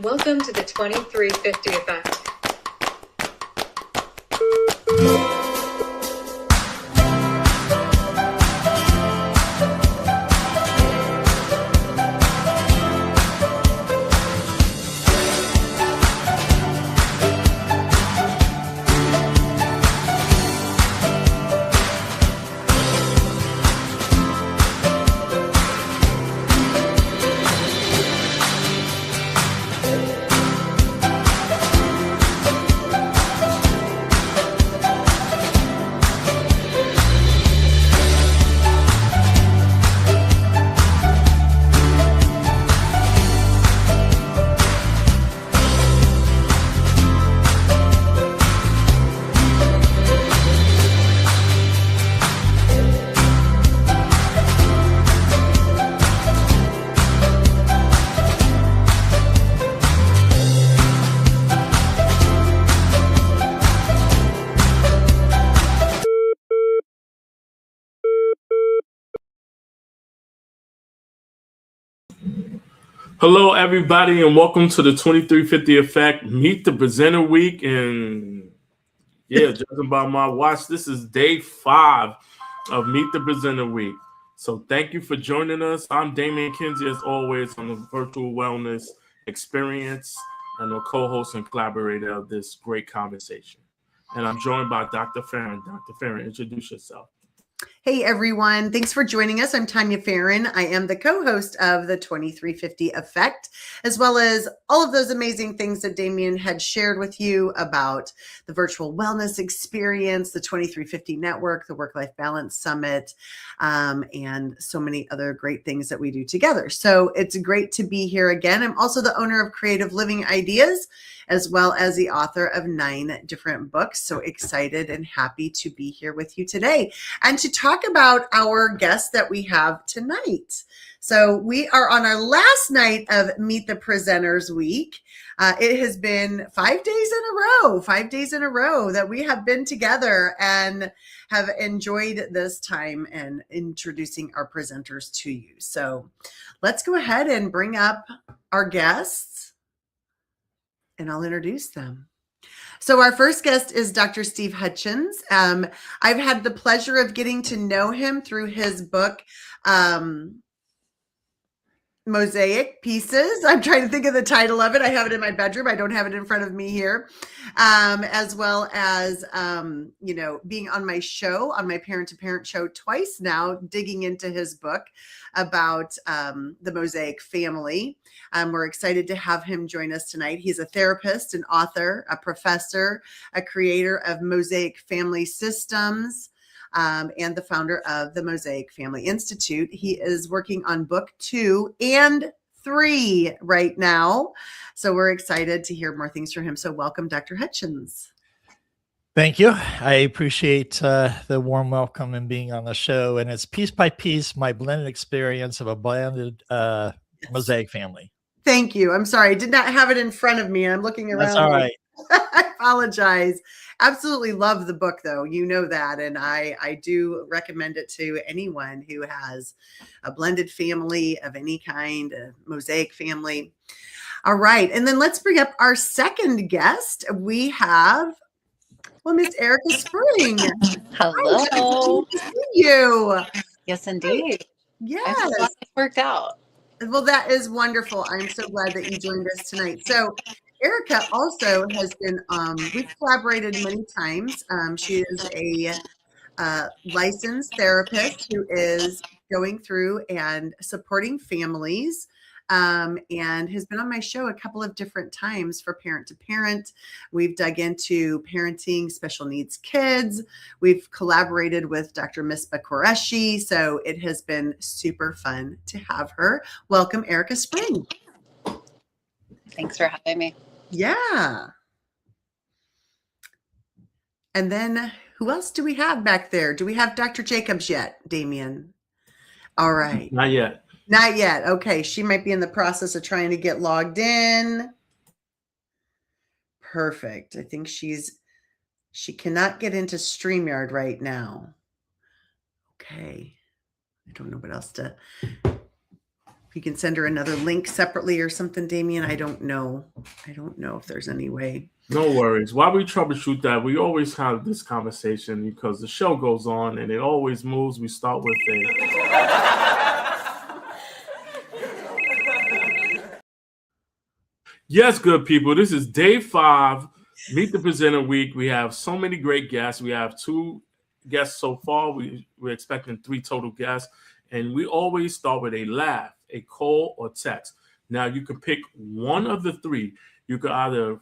Welcome to the 2350 Effect. Hello, everybody, and welcome to the 2350 Effect Meet the Presenter Week. And judging by my watch, this is day 5 of Meet the Presenter Week. So thank you for joining us. I'm Damian Kinsey, as always, on the Virtual Wellness Experience and the co-host and collaborator of this great conversation. And I'm joined by Dr. Farron. Dr. Farron, introduce yourself. Hey, everyone. Thanks for joining us. I'm Tanya Farron. I am the co-host of the 2350 Effect, as well as all of those amazing things that Damien had shared with you about the virtual wellness experience, the 2350 Network, the Work-Life Balance Summit, and so many other great things that we do together. So it's great to be here again. I'm also the owner of Creative Living Ideas, as well as the author of 9 different books. So excited and happy to be here with you today and to talk about our guest that we have tonight. So we are on our last night of Meet the Presenters Week. It has been 5 days in a row that we have been together and have enjoyed this time and introducing our presenters to you. So let's go ahead and bring up our guests, and I'll introduce them. So our first guest is Dr. Steve Hutchins. I've had the pleasure of getting to know him through his book, Mosaic Pieces. I'm trying to think of the title of it. I have it in my bedroom. I don't have it in front of me here. As well as, being on my show, on my parent-to-parent show twice now, digging into his book about the Mosaic family. We're excited to have him join us tonight. He's a therapist, an author, a professor, a creator of Mosaic Family Systems, and the founder of the Mosaic Family Institute. He is working on book 2 and 3 right now. So we're excited to hear more things from him. So welcome, Dr. Hutchins. Thank you. I appreciate the warm welcome and being on the show. And it's piece by piece, my blended experience of a blended Mosaic family. Thank you. I'm sorry. I did not have it in front of me. I'm looking around. That's all right. I apologize. Absolutely love the book, though. You know that. And I do recommend it to anyone who has a blended family of any kind, a Mosaic family. All right. And then let's bring up our second guest. We have, Miss Erica Spring. Hello. Hi, nice to see you. Yes, indeed. Yes. I'm so glad it worked out. Well, that is wonderful. I'm so glad that you joined us tonight. So Erica also has been, we've collaborated many times. She is a licensed therapist who is going through and supporting families, and has been on my show a couple of different times for Parent to Parent. We've dug into parenting special needs kids. We've collaborated with Dr. Misbah Qureshi. So it has been super fun to have her. Welcome, Erica Spring. Thanks for having me. Yeah. And then who else do we have back there? Do we have Dr. Jacobs yet, Damien? All right. Not yet. Not yet. Okay. She might be in the process of trying to get logged in. Perfect. I think she cannot get into StreamYard right now. Okay. I don't know what else to. you can send her another link separately or something, Damien. I don't know. I don't know if there's any way. No worries. While we troubleshoot that, we always have this conversation because the show goes on and it always moves. We start with Yes, good people. This is day 5, Meet the Presenter Week. We have so many great guests. We have 2 guests so far. We're expecting 3 total guests. And we always start with a laugh, a call, or text. Now, you can pick one of the 3. You could either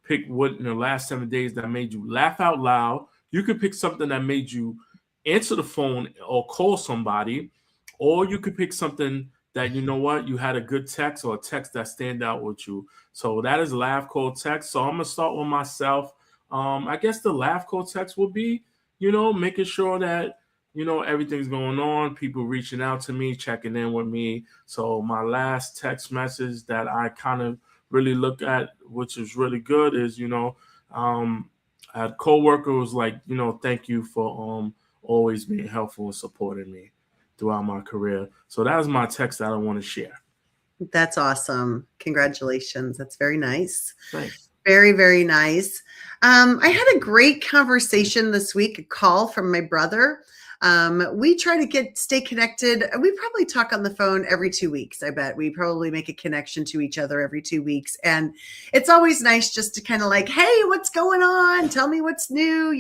pick what in the last 7 days that made you laugh out loud. You could pick something that made you answer the phone or call somebody. Or you could pick something that, you know what, you had a good text or a text that stand out with you. So that is laugh, call, text. So I'm going to start with myself. I guess the laugh, call, text will be, making sure that, everything's going on, people reaching out to me, checking in with me. So my last text message that I kind of really look at, which is really good, is, a coworker was like, thank you for always being helpful and supporting me throughout my career. So that was my text that I want to share. That's awesome. Congratulations. That's very nice. Thanks. Very, very nice. I had a great conversation this week, a call from my brother. We try to stay connected. We probably talk on the phone every 2 weeks. I bet we probably make a connection to each other every 2 weeks. And it's always nice just to kind of like, hey, what's going on? Tell me what's new,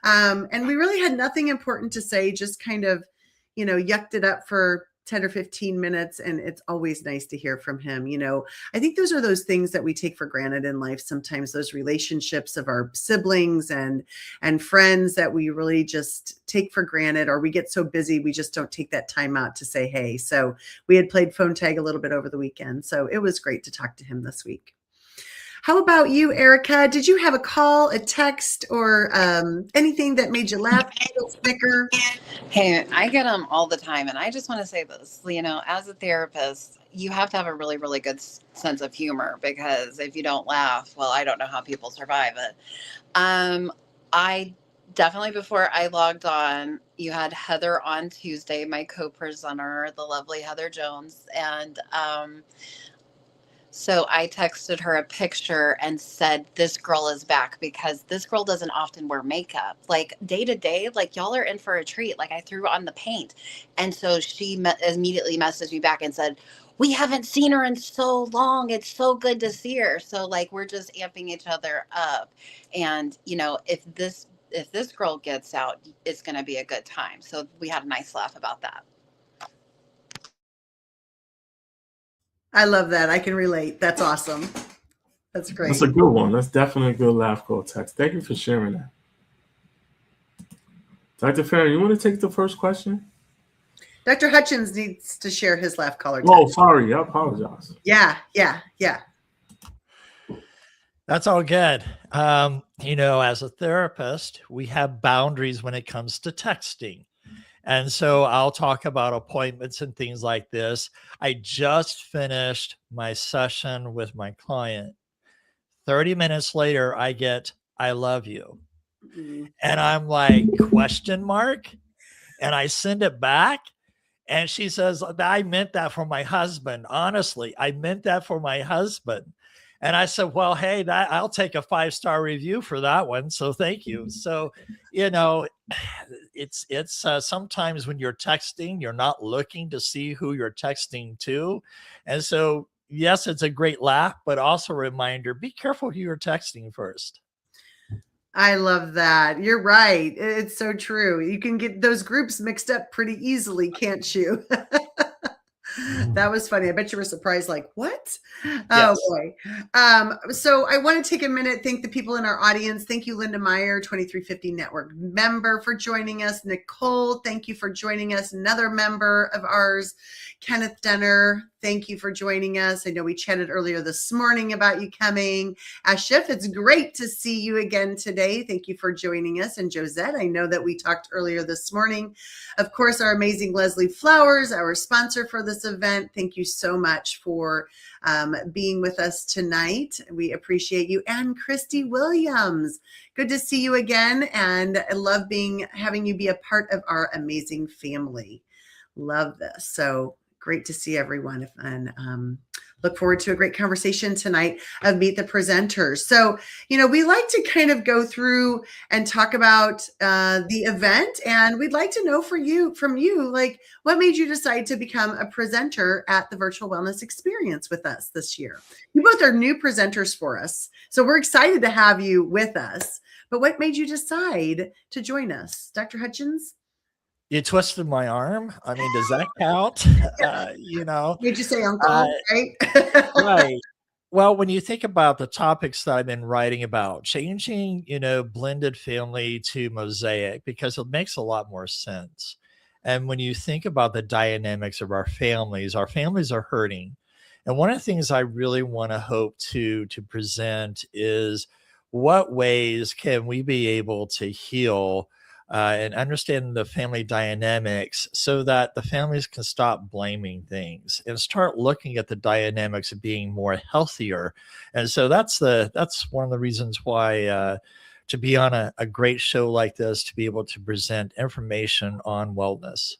and we really had nothing important to say, just kind of, yucked it up for 10 or 15 minutes. And it's always nice to hear from him. I think those are those things that we take for granted in life. Sometimes those relationships of our siblings and friends that we really just take for granted, or we get so busy, we just don't take that time out to say, hey. So we had played phone tag a little bit over the weekend. So it was great to talk to him this week. How about you, Erica? Did you have a call, a text, or anything that made you laugh, snicker? Hey, I get them all the time. And I just want to say this, as a therapist, you have to have a really, really good sense of humor, because if you don't laugh, well, I don't know how people survive it. I definitely, before I logged on, you had Heather on Tuesday, my co-presenter, the lovely Heather Jones. And so I texted her a picture and said, this girl is back, because this girl doesn't often wear makeup. Like day to day, like y'all are in for a treat. Like I threw on the paint. And so she immediately messaged me back and said, we haven't seen her in so long. It's so good to see her. So like, we're just amping each other up. And if this girl gets out, it's going to be a good time. So we had a nice laugh about that. I love that. I can relate. That's awesome. That's great. That's a good one. That's definitely a good laugh, call, text. Thank you for sharing that. Dr. Farron, you want to take the first question? Dr. Hutchins needs to share his laugh, caller text. Oh, sorry. I apologize. Yeah. That's all good. As a therapist, we have boundaries when it comes to texting. And so I'll talk about appointments and things like this. I just finished my session with my client. 30 minutes later, I get, I love you. Mm-hmm. And I'm like, question mark? And I send it back. And she says, I meant that for my husband. Honestly, I meant that for my husband. And I said, well, hey, I'll take a 5-star review for that one. So thank you. So, it's sometimes when you're texting, you're not looking to see who you're texting to. And so, yes, it's a great laugh, but also a reminder, be careful who you're texting first. I love that. You're right. It's so true. You can get those groups mixed up pretty easily, can't you? That was funny. I bet you were surprised, like, what? Yes. Oh, boy. So I want to take a minute, thank the people in our audience. Thank you, Linda Meyer, 2350 Network member, for joining us. Nicole, thank you for joining us. Another member of ours, Kenneth Denner, thank you for joining us. I know we chatted earlier this morning about you coming. Ashif, it's great to see you again today. Thank you for joining us. And Josette, I know that we talked earlier this morning. Of course, our amazing Leslie Flowers, our sponsor for this event. Thank you so much for being with us tonight. We appreciate you. And Christy Williams, good to see you again. And I love having you be a part of our amazing family. Love this. So Great to see everyone, and look forward to a great conversation tonight of Meet the Presenters. So, we like to kind of go through and talk about the event, and we'd like to know from you, like, what made you decide to become a presenter at the Virtual Wellness Experience with us this year? You both are new presenters for us, so we're excited to have you with us. But what made you decide to join us, Dr. Hutchins? You twisted my arm. I mean, does that count? Made you say uncle, right? Right. Well, when you think about the topics that I've been writing about, changing, blended family to mosaic, because it makes a lot more sense. And when you think about the dynamics of our families are hurting. And one of the things I really want to hope to present is what ways can we be able to heal and understand the family dynamics so that the families can stop blaming things and start looking at the dynamics of being more healthier. And so that's one of the reasons why to be on a great show like this, to be able to present information on wellness.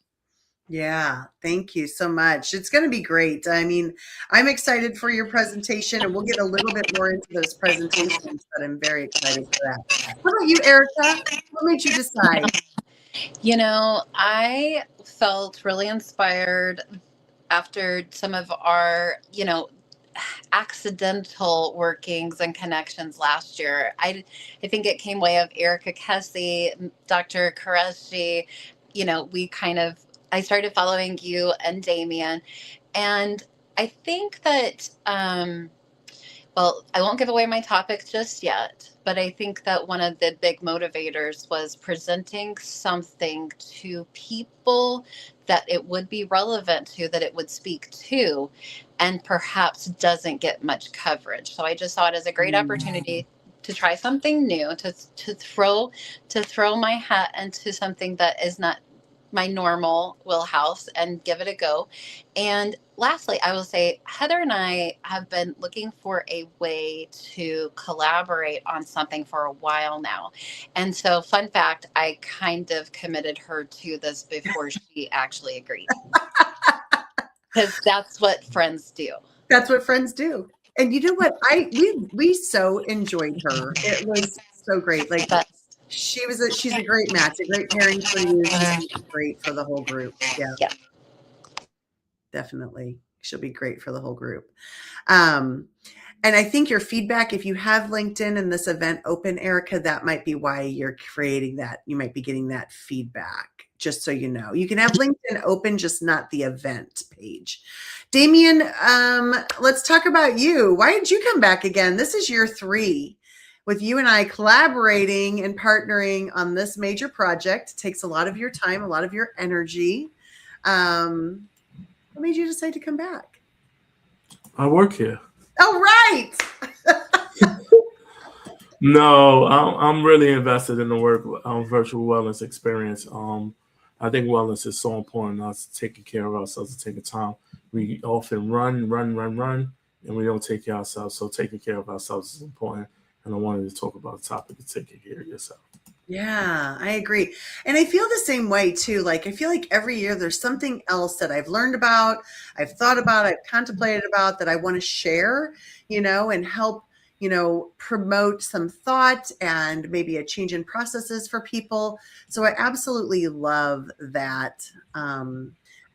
Yeah, thank you so much. It's going to be great. I mean, I'm excited for your presentation, and we'll get a little bit more into those presentations, but I'm very excited for that. How about you, Erica? What made you decide? I felt really inspired after some of our, accidental workings and connections last year. I think it came way of Erica Kessie, Dr. Qureshi. I started following you and Damien. And I think that, well, I won't give away my topic just yet, but I think that one of the big motivators was presenting something to people that it would be relevant to, that it would speak to, and perhaps doesn't get much coverage. So I just saw it as a great opportunity to try something new, to throw my hat into something that is not my normal wheelhouse and give it a go. And lastly, I will say Heather and I have been looking for a way to collaborate on something for a while now. And so, fun fact, I kind of committed her to this before she actually agreed. Because that's what friends do. That's what friends do. And you know what? We so enjoyed her. It was so great. Like, she's a great match, a great pairing for you. She's great for the whole group. Yeah. Definitely. She'll be great for the whole group. And I think your feedback, if you have LinkedIn and this event open, Erica, that might be why you're creating that. You might be getting that feedback, just so you know. You can have LinkedIn open, just not the event page. Damien, let's talk about you. Why did you come back again? This is year 3. With you and I collaborating and partnering on this major project. It takes a lot of your time, a lot of your energy. What made you decide to come back? I work here. Oh, right. No, I'm really invested in the virtual wellness experience. I think wellness is so important. Us taking care of ourselves and taking time. We often run, and we don't take care of ourselves. So taking care of ourselves is important. And I wanted to talk about the topic of taking care of yourself. Yeah, I agree. And I feel the same way too. Like, I feel like every year there's something else that I've learned about, I've thought about, I've contemplated about that I want to share, and help, promote some thought and maybe a change in processes for people. So I absolutely love that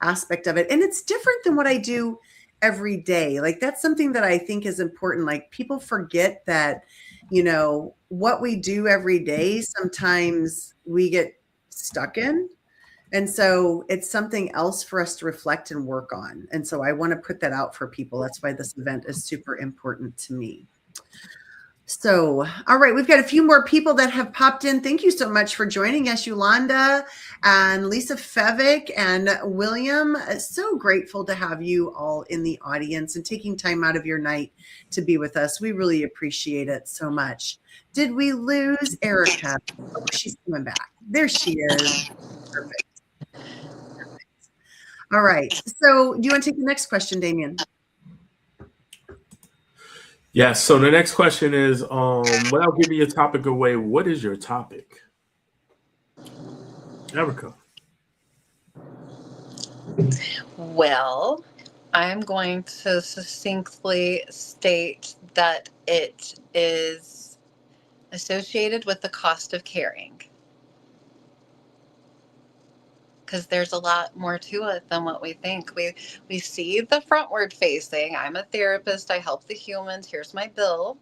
aspect of it. And it's different than what I do every day. Like, that's something that I think is important. Like, people forget that, what we do every day, sometimes we get stuck in. And so it's something else for us to reflect and work on. And so I want to put that out for people. That's why this event is super important to me. So, all right, we've got a few more people that have popped in. Thank you so much for joining us, Yolanda and Lisa Fevick and William. So grateful to have you all in the audience and taking time out of your night to be with us. We really appreciate it so much. Did we lose Erica? Oh, she's coming back. There she is. Perfect. All right. So do you want to take the next question, Damien? Yes. So the next question is, without giving your topic away, what is your topic? Erica. Well, I'm going to succinctly state that it is associated with the cost of caring. Because there's a lot more to it than what we think. We see the frontward facing. I'm a therapist. I help the humans. Here's my bill.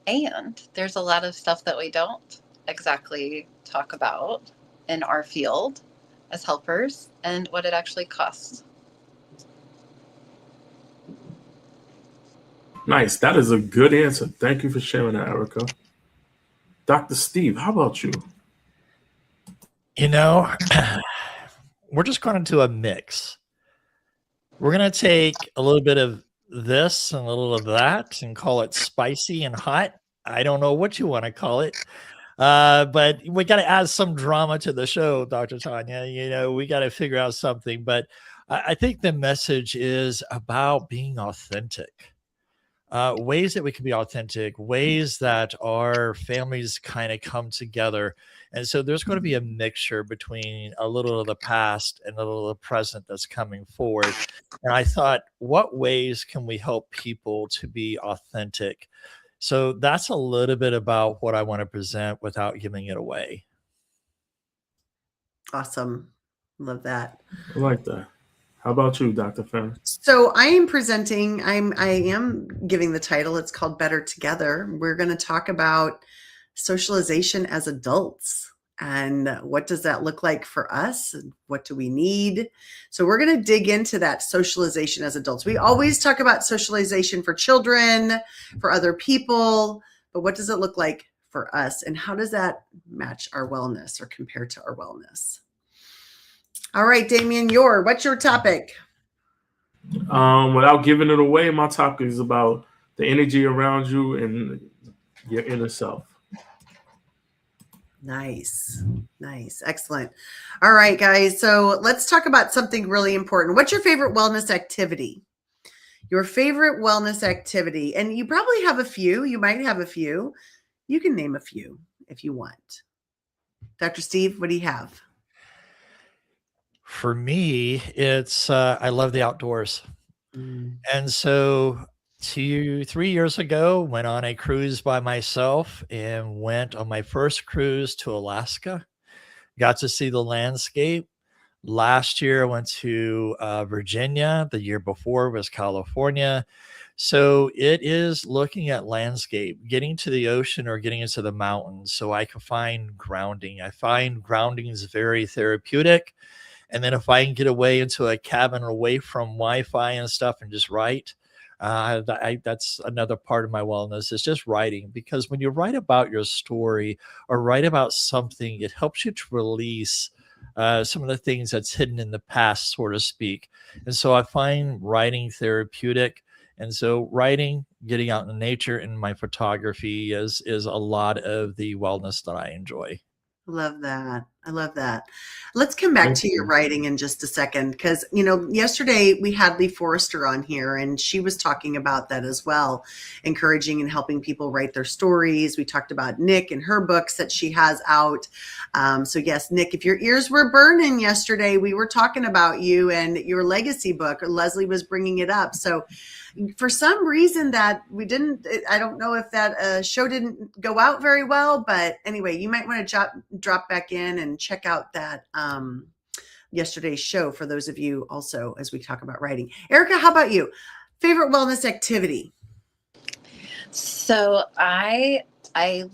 And there's a lot of stuff that we don't exactly talk about in our field as helpers and what it actually costs. Nice. That is a good answer. Thank you for sharing that, Erica. Dr. Steve, how about you? You know, we're just going to do a mix. We're going to take a little bit of this and a little of that and call it spicy and hot. I don't know what you want to call it. But we got to add some drama to the show, Dr. Tanya. You know, we got to figure out something. But I think the message is about being authentic. Ways that we can be authentic, ways that our families kind of come together. And so there's going to be a mixture between a little of the past and a little of the present that's coming forward. And I thought, what ways can we help people to be authentic? So that's a little bit about what I want to present without giving it away. Awesome. Love that. I like that. How about you, Dr. Fenn? So I am presenting, I am giving the title. It's called Better Together. We're going to talk about socialization as adults and what does that look like for us? And what do we need? So we're going to dig into that socialization as adults. We always talk about socialization for children, for other people, but what does it look like for us? And how does that match our wellness or compare to our wellness? All right, Damien, what's your topic? Without giving it away, my topic is about the energy around you and your inner self. Nice. Excellent. All right, guys. So let's talk about something really important. What's your favorite wellness activity? Your favorite wellness activity. And you probably have a few. You might have a few. You can name a few if you want. Dr. Steve, what do you have? For me, it's I love the outdoors. And so 3 years ago, went on a cruise by myself and went on my first cruise to Alaska. Got to see the landscape. Last year, I went to Virginia. The year before was California. So it is looking at landscape, getting to the ocean or getting into the mountains so I can find grounding. I find grounding is very therapeutic. And then if I can get away into a cabin away from Wi-Fi and stuff and just write, that's another part of my wellness is just writing. Because when you write about your story or write about something, it helps you to release some of the things that's hidden in the past, so to speak. And so I find writing therapeutic. And so writing, getting out in nature, and my photography is a lot of the wellness that I enjoy. Love that. I love that. Let's come back to your writing in just a second because, yesterday we had Lee Forrester on here and she was talking about that as well, encouraging and helping people write their stories. We talked about Nick and her books that she has out. So yes, Nick, if your ears were burning yesterday, we were talking about you and your legacy book. Leslie was bringing it up. So for some reason that we didn't, I don't know if that show didn't go out very well, but anyway, you might want to drop back in and check out that yesterday's show for those of you also as we talk about writing. Erica, how about you? Favorite wellness activity? So I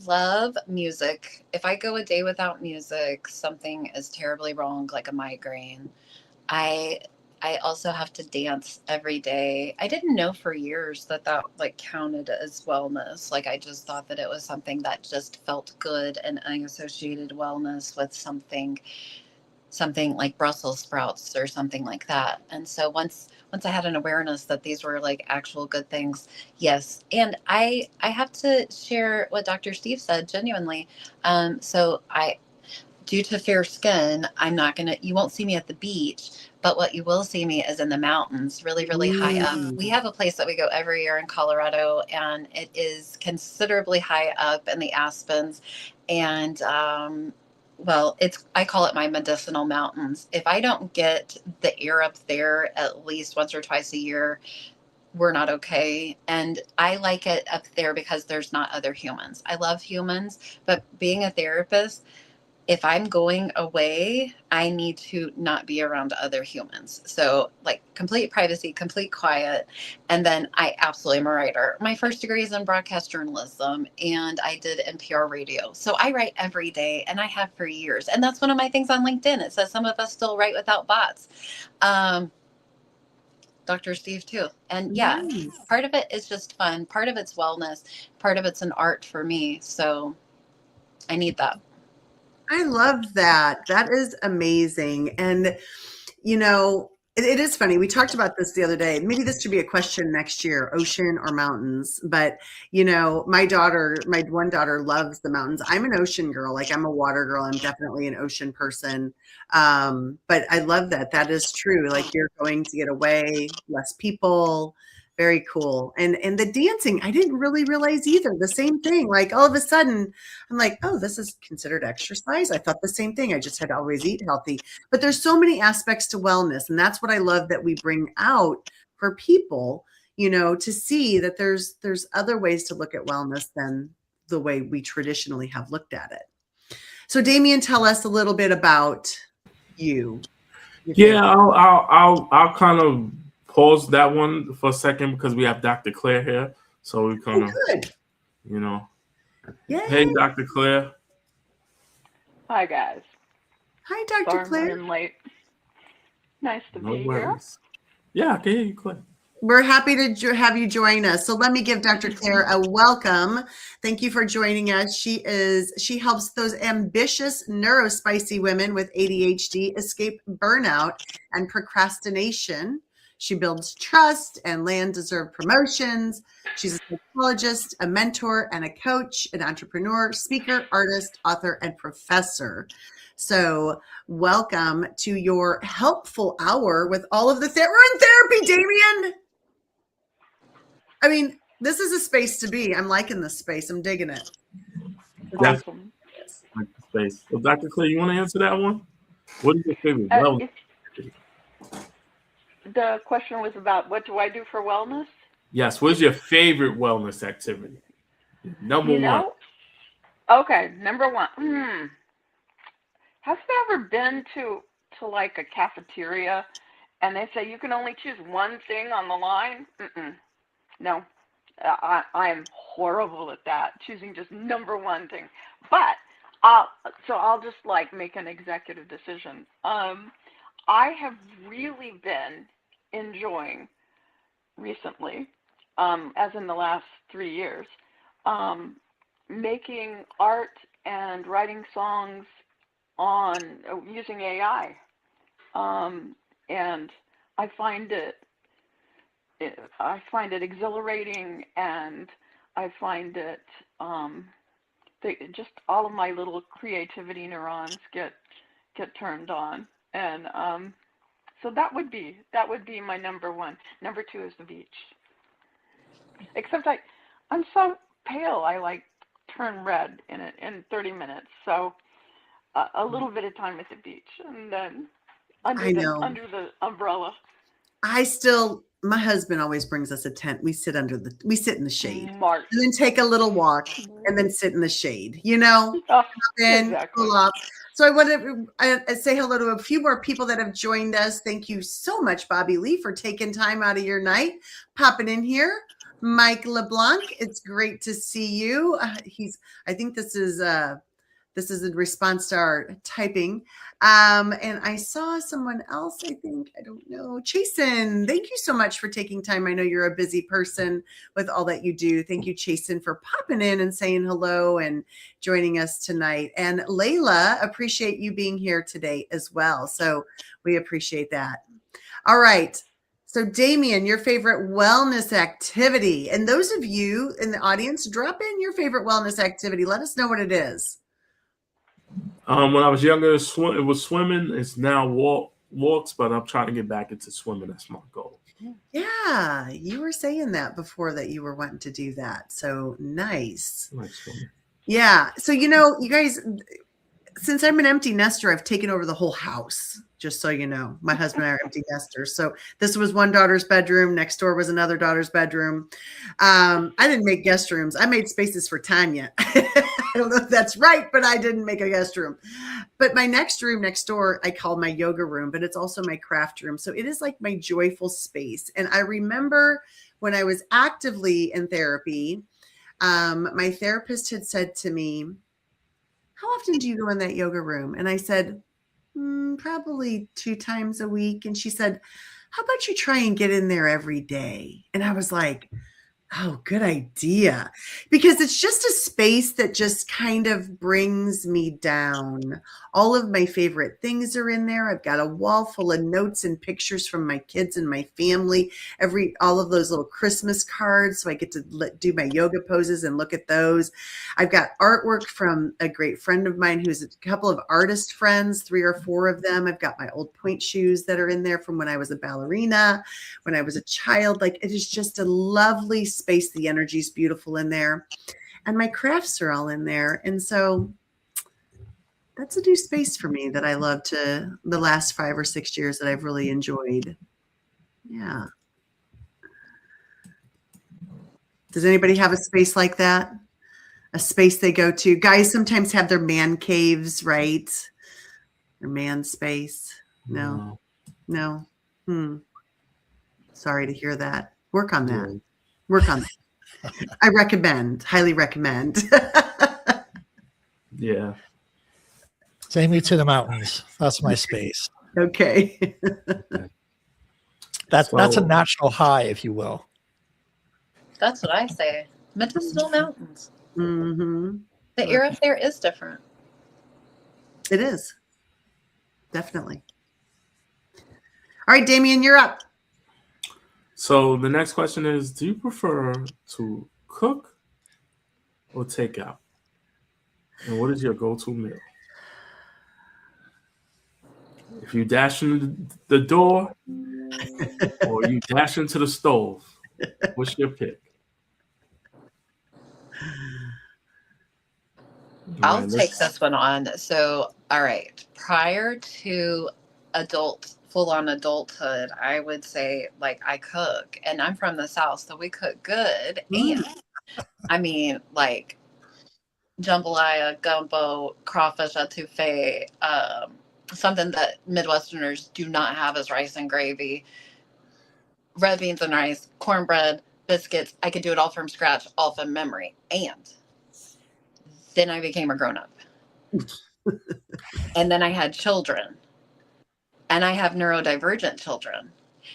love music. If I go a day without music, something is terribly wrong, like a migraine. I also have to dance every day. I didn't know for years that like counted as wellness. Like I just thought that it was something that just felt good, and I associated wellness with something like Brussels sprouts or something like that. And so once I had an awareness that these were like actual good things, yes. And I have to share what Dr. Steve said genuinely. So due to fair skin, you won't see me at the beach, but what you will see me is in the mountains, really, really high up. We have a place that we go every year in Colorado, and it is considerably high up in the Aspens. And well, I call it my medicinal mountains. If I don't get the air up there at least once or twice a year, we're not okay. And I like it up there because there's not other humans. I love humans, but being a therapist, if I'm going away, I need to not be around other humans. So, like, complete privacy, complete quiet. And then I absolutely am a writer. My first degree is in broadcast journalism, and I did NPR radio. So I write every day, and I have for years. And that's one of my things on LinkedIn. It says some of us still write without bots. Dr. Steve too. And yeah, Nice. part of it is just fun. Part of it's wellness. Part of it's an art for me. So I need that. I love that. That is amazing. And, you know, it is funny. We talked about this the other day. Maybe this should be a question next year, ocean or mountains. But, you know, my one daughter loves the mountains. I'm an ocean girl. Like, I'm a water girl. I'm definitely an ocean person. But I love that. That is true. Like, you're going to get away, less people. Very cool. And the dancing, I didn't really realize either. The same thing. Like, all of a sudden, I'm like, oh, this is considered exercise. I thought the same thing. I just had to always eat healthy. But there's so many aspects to wellness. And that's what I love that we bring out for people, you know, to see that there's other ways to look at wellness than the way we traditionally have looked at it. So Damien, tell us a little bit about you. Yeah, I'll kind of pause that one for a second because we have Dr. Claire here. So we kind of, good. you know. Yay. Hey, Dr. Claire. Hi, guys. Hi, Dr. Sorry I'm Claire. running late. Nice to No be here. worries. Yeah, I can hear you, Claire. We're happy to have you join us. So let me give Dr. Claire a welcome. Thank you for joining us. She helps those ambitious neurospicy women with ADHD escape burnout and procrastination. She builds trust and land deserved promotions. She's a psychologist, a mentor, and a coach, an entrepreneur, speaker, artist, author, and professor. So welcome to your helpful hour with all of the we're in therapy, Damien. I mean, this is a space to be. I'm liking this space. I'm digging it. Awesome. Like the space. Well, Dr. Claire, you want to answer that one? What is your favorite wellness? The question was about what do I do for wellness? Yes. What is your favorite wellness activity? Number one. Okay, number one. Have you ever been to like a cafeteria and they say you can only choose one thing on the line? No, I am horrible at that, choosing just number one thing. But I'll just like make an executive decision. I have really been enjoying recently, as in the last 3 years, making art and writing songs on using AI, and I find it exhilarating, and I find it just all of my little creativity neurons get turned on, and so that would be my number one. Number two is the beach. Except I'm so pale, I like turn red in 30 minutes. So a little bit of time at the beach, and then under the umbrella. My husband always brings us a tent. We sit in the shade, March. and then take a little walk, and then sit in the shade. You know, Exactly. Cool off. So I want to say hello to a few more people that have joined us. Thank you so much, Bobby Lee, for taking time out of your night, popping in here. Mike LeBlanc, it's great to see you. I think this is in response to our typing. And I saw someone else, I don't know. Chasen, thank you so much for taking time. I know you're a busy person with all that you do. Thank you, Chasen, for popping in and saying hello and joining us tonight. And Layla, appreciate you being here today as well. So we appreciate that. All right. So Damien, your favorite wellness activity. And those of you in the audience, drop in your favorite wellness activity. Let us know what it is. When I was younger, it was swimming. It's now walks, but I'm trying to get back into swimming. That's my goal. Yeah, you were saying that before that you were wanting to do that. So nice. I like swimming. Yeah. So, you know, you guys, since I'm an empty nester, I've taken over the whole house. Just so you know, my husband and I are empty nesters. So this was one daughter's bedroom. Next door was another daughter's bedroom. I didn't make guest rooms. I made spaces for Tanya. I don't know if that's right, but I didn't make a guest room. But my next room next door, I call my yoga room, but it's also my craft room. So it is like my joyful space. And I remember when I was actively in therapy, my therapist had said to me, how often do you go in that yoga room? And I said, probably 2 times a week. And she said, how about you try and get in there every day? And I was like, oh, good idea. Because it's just a space that just kind of brings me down. All of my favorite things are in there. I've got a wall full of notes and pictures from my kids and my family, all of those little Christmas cards. So I get to do my yoga poses and look at those. I've got artwork from a great friend of mine who's a couple of artist friends, 3 or 4 of them. I've got my old point shoes that are in there from when I was a ballerina, when I was a child. Like, it is just a lovely space. The energy is beautiful in there, and my crafts are all in there. And so that's a new space for me that I love the last 5 or 6 years that I've really enjoyed. Yeah. Does anybody have a space like that? A space they go to? Guys sometimes have their man caves, right? Their man space. No. Sorry to hear that. Work on that. Yeah. Work on that. I highly recommend. Yeah. Take me to the mountains. That's my space. Okay. That's a natural high, if you will. That's what I say. Medicinal mountains. Mm-hmm. The air up there is different. It is. Definitely. All right, Damien, you're up. So the next question is, do you prefer to cook or take out? And what is your go-to meal? If you dash in the door or you dash into the stove, what's your pick? I'll take this one on. So, all right. Prior to full-on adulthood, I would say, like, I cook, and I'm from the South, so we cook good. And I mean, like, jambalaya, gumbo, crawfish etouffee, something that Midwesterners do not have is rice and gravy, red beans and rice, cornbread, biscuits. I could do it all from scratch, all from memory. And then I became a grown-up. And then I had children. And I have neurodivergent children.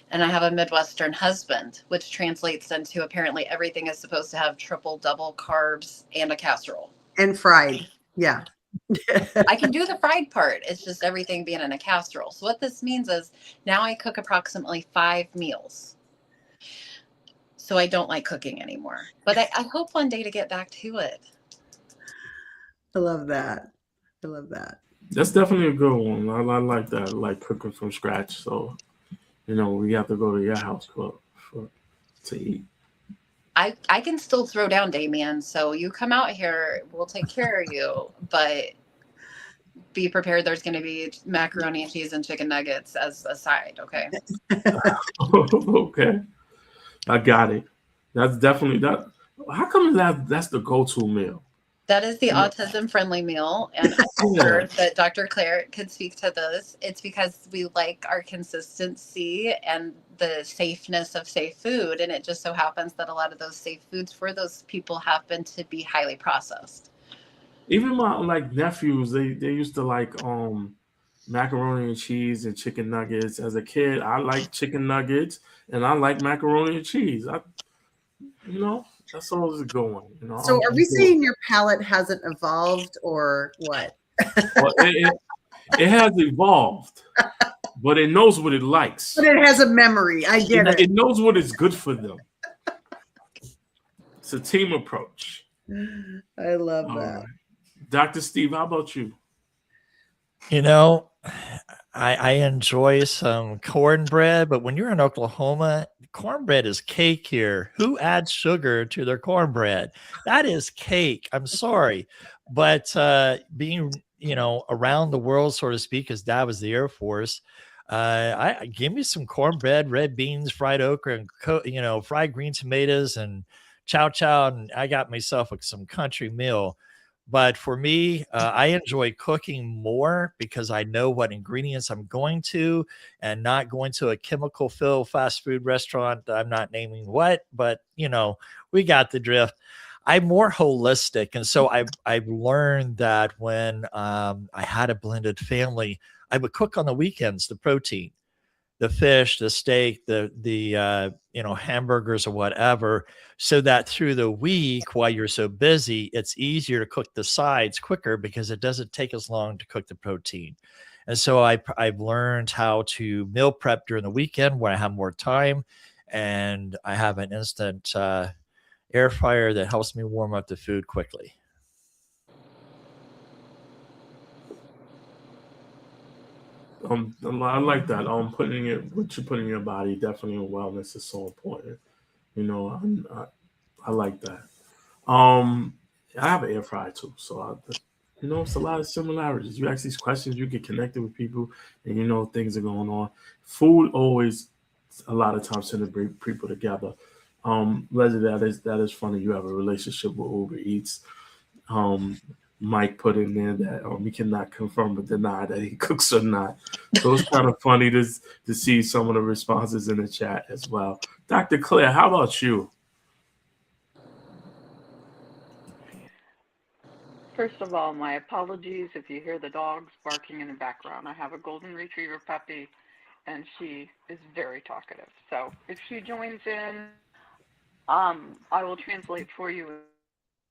And I have a Midwestern husband, which translates into apparently everything is supposed to have triple, double carbs and a casserole. And fried. Yeah. I can do the fried part. It's just everything being in a casserole. So what this means is now I cook approximately 5 meals. So I don't like cooking anymore. But I hope one day to get back to it. I love that. I love that. That's definitely a good one. I like that. I like cooking from scratch. So, we have to go to your house to eat. I can still throw down, Damien. So you come out here, we'll take care of you. But be prepared. There's going to be macaroni and cheese and chicken nuggets as a side. Okay. Okay. I got it. That's definitely that. How come that's the go-to meal? That is the autism-friendly meal, and I'm sure that Dr. Claire could speak to this. It's because we like our consistency and the safeness of safe food, and it just so happens that a lot of those safe foods for those people happen to be highly processed. Even my nephews, they used to like macaroni and cheese and chicken nuggets. As a kid, I like chicken nuggets and I like macaroni and cheese. That's always a good one. So are we saying your palate hasn't evolved or what? Well, it has evolved, but it knows what it likes. But it has a memory. I get it. It knows what is good for them. It's a team approach. I love that. Right. Dr. Steve, how about you? I enjoy some cornbread, but when you're in Oklahoma, cornbread is cake here. Who adds sugar to their cornbread? That is cake. I'm sorry. But being around the world, so to speak, because Dad was the Air Force. I give me some cornbread, red beans, fried okra, and fried green tomatoes and chow chow, and I got myself some country meal. But for me, I enjoy cooking more because I know what ingredients I'm going to, and not going to a chemical filled fast food restaurant. I'm not naming what, but we got the drift. I'm more holistic. And so I've learned that when I had a blended family, I would cook on the weekends, the protein, the fish, the steak, the hamburgers or whatever, so that through the week, while you're so busy, it's easier to cook the sides quicker because it doesn't take as long to cook the protein. And so I've learned how to meal prep during the weekend when I have more time, and I have an instant air fryer that helps me warm up the food quickly. I like that. Putting it, what you put in your body, definitely in wellness is so important. I like that. I have an air fryer too, so it's a lot of similarities. You ask these questions, you get connected with people, and things are going on. Food always, a lot of times, tend to bring people together. Leslie, that is funny. You have a relationship with Uber Eats. Mike put in there that he cannot confirm or deny that he cooks or not. So it's kind of funny to see some of the responses in the chat as well. Dr. Claire, how about you? First of all, my apologies if you hear the dogs barking in the background. I have a golden retriever puppy, and she is very talkative. So if she joins in, I will translate for you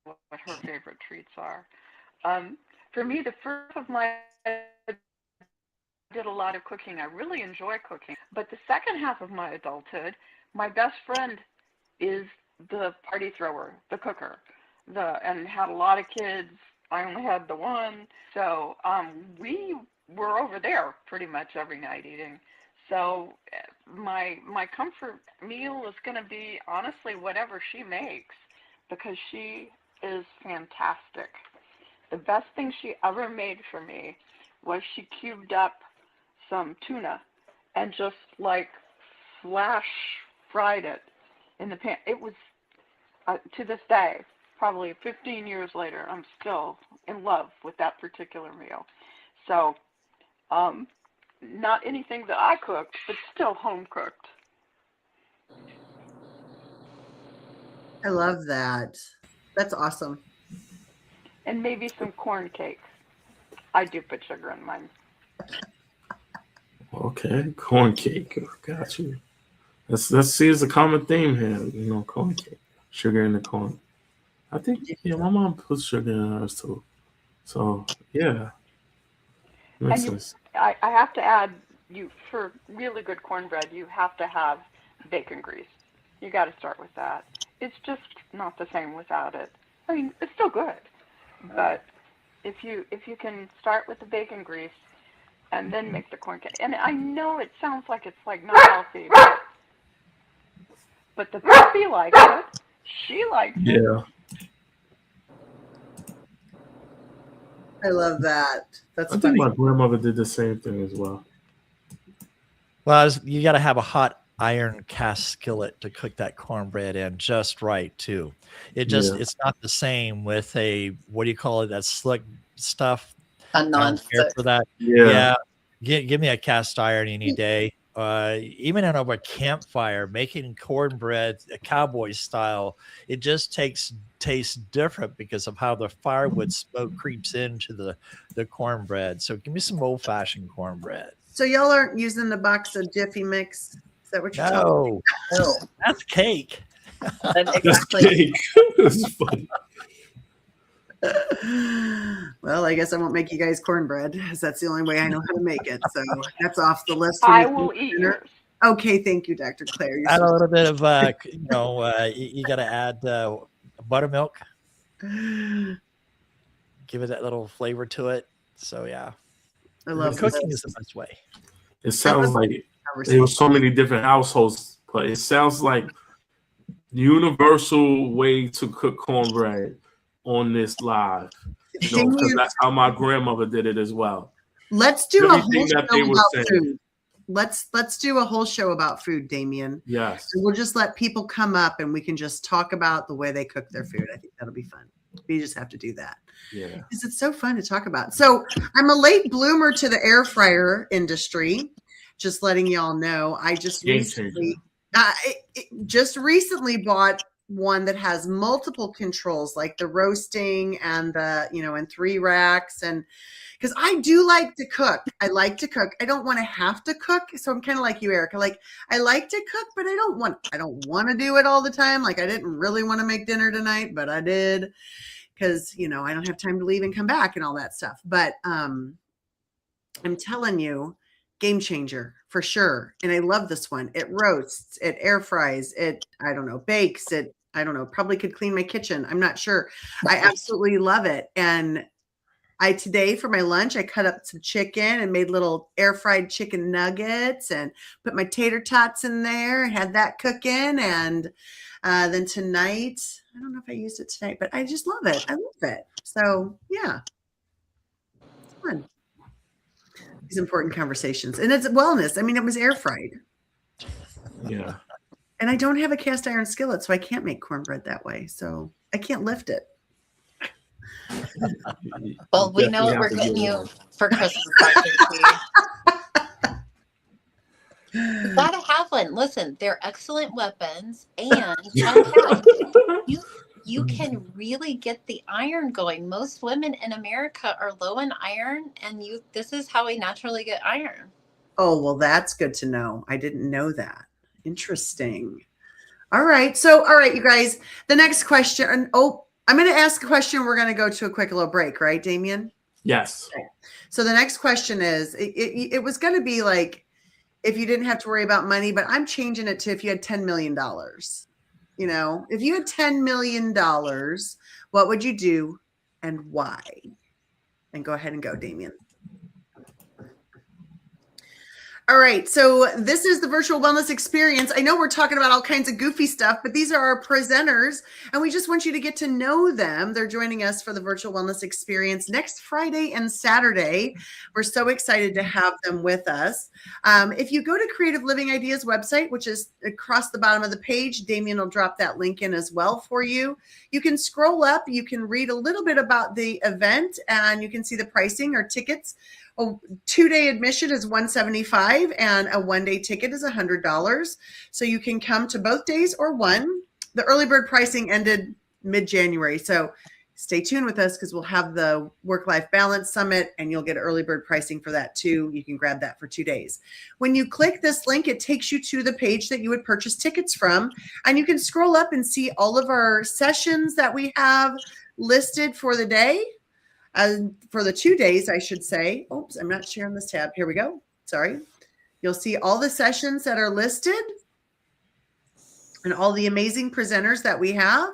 what her favorite treats are. For me, the first of my did a lot of cooking. I really enjoy cooking. But the second half of my adulthood, my best friend is the party thrower, the cooker, and had a lot of kids. I only had the one. So we were over there pretty much every night eating. So my comfort meal is going to be honestly whatever she makes, because she is fantastic. The best thing she ever made for me was she cubed up some tuna and just flash fried it in the pan. It was, to this day, probably 15 years later, I'm still in love with that particular meal. So, not anything that I cooked, but still home cooked. I love that. That's awesome. And maybe some corn cakes. I do put sugar in mine. Okay, corn cake. Got you. Let's see. It's a common theme here. Corn cake, sugar in the corn. I think my mom puts sugar in hers too. So yeah, makes sense. I have to add, for really good cornbread, you have to have bacon grease. You got to start with that. It's just not the same without it. I mean, it's still good, but if you can start with the bacon grease and then make the corn cake. And I know it sounds like it's not healthy, but the puppy likes it. She likes it. Yeah. I love that. That's I funny. think my grandmother did the same thing as well. Well, you got to have a hot iron cast skillet to cook that cornbread in just right too. It's not the same with a, what do you call it, that slick stuff. A non-stick. For that. Yeah. Give me a cast iron any day. Even on over a campfire, making cornbread a cowboy style, it just tastes different because of how the firewood smoke creeps into the cornbread. So give me some old-fashioned cornbread. So y'all aren't using the box of Jiffy Mix? Is that what you're talking about? No, that's cake. Exactly. Cake. That's funny. Well, I guess I won't make you guys cornbread, because that's the only way I know how to make it. So that's off the list. I will eat yours. Okay, thank you, Dr. Claire. You're Add a little bit of, you got to add buttermilk. Give it that little flavor to it. So yeah, I love cooking is the best way. It sounds like there were so many different households, but it sounds like universal way to cook cornbread on this live You know, because Damien, that's how my grandmother did it as well. let's do a whole Everything that they show were about saying. food. Let's do a whole show about food, Damien. Yes. And we'll just let people come up and we can just talk about the way they cook their food. I think that'll be fun. We just have to do that. Yeah. Because it's so fun to talk about. So I'm a late bloomer to the air fryer industry. Just letting y'all know. I just Game recently bought one that has multiple controls, like the roasting and the, and 3 racks. And because I do like to cook. I like to cook. I don't want to have to cook. So I'm kind of like you, Erica. Like, I like to cook, but I don't want to do it all the time. Like, I didn't really want to make dinner tonight, but I did because, I don't have time to leave and come back and all that stuff. But I'm telling you, game changer for sure. And I love this one. It roasts, it air fries, it, I don't know, bakes, it, I don't know, probably could clean my kitchen. I'm not sure. I absolutely love it. And today for my lunch, I cut up some chicken and made little air fried chicken nuggets and put my tater tots in there and had that cooking. And then tonight, I don't know if I used it tonight, but I just love it. I love it. So yeah, it's fun. These important conversations. And it's wellness. I mean, it was air fried. Yeah. And I don't have a cast iron skillet, so I can't make cornbread that way. So I can't lift it. Well, we know what we're getting you for Christmas. You gotta have one. Listen, they're excellent weapons, and you can really get the iron going. Most women in America are low in iron, and this is how we naturally get iron. Oh, well, that's good to know. I didn't know that. Interesting. All right. So, all right, you guys, the next question. Oh, I'm going to ask a question. We're going to go to a quick little break, right, Damien? Yes. Okay. So the next question is, it was going to be like, if you didn't have to worry about money, but I'm changing it to if you had $10 million. If you had $10 million, what would you do and why? And go ahead and go, Damien. All right. So this is the virtual wellness experience. I know we're talking about all kinds of goofy stuff, but these are our presenters and we just want you to get to know them. They're joining us for the virtual wellness experience next Friday and Saturday. We're so excited to have them with us. If you go to Creative Living Ideas website, which is across the bottom of the page, Damien will drop that link in as well for you. You can scroll up, you can read a little bit about the event and you can see the pricing or tickets. A 2-day admission is $175 and a 1-day ticket is $100. So you can come to both days or one. The early bird pricing ended mid-January. So stay tuned with us because we'll have the Work-Life Balance Summit and you'll get early bird pricing for that too. You can grab that for 2 days. When you click this link, it takes you to the page that you would purchase tickets from. And you can scroll up and see all of our sessions that we have listed for the day. For the 2 days, I should say. Oops, I'm not sharing this tab. Here we go. Sorry. You'll see all the sessions that are listed and all the amazing presenters that we have,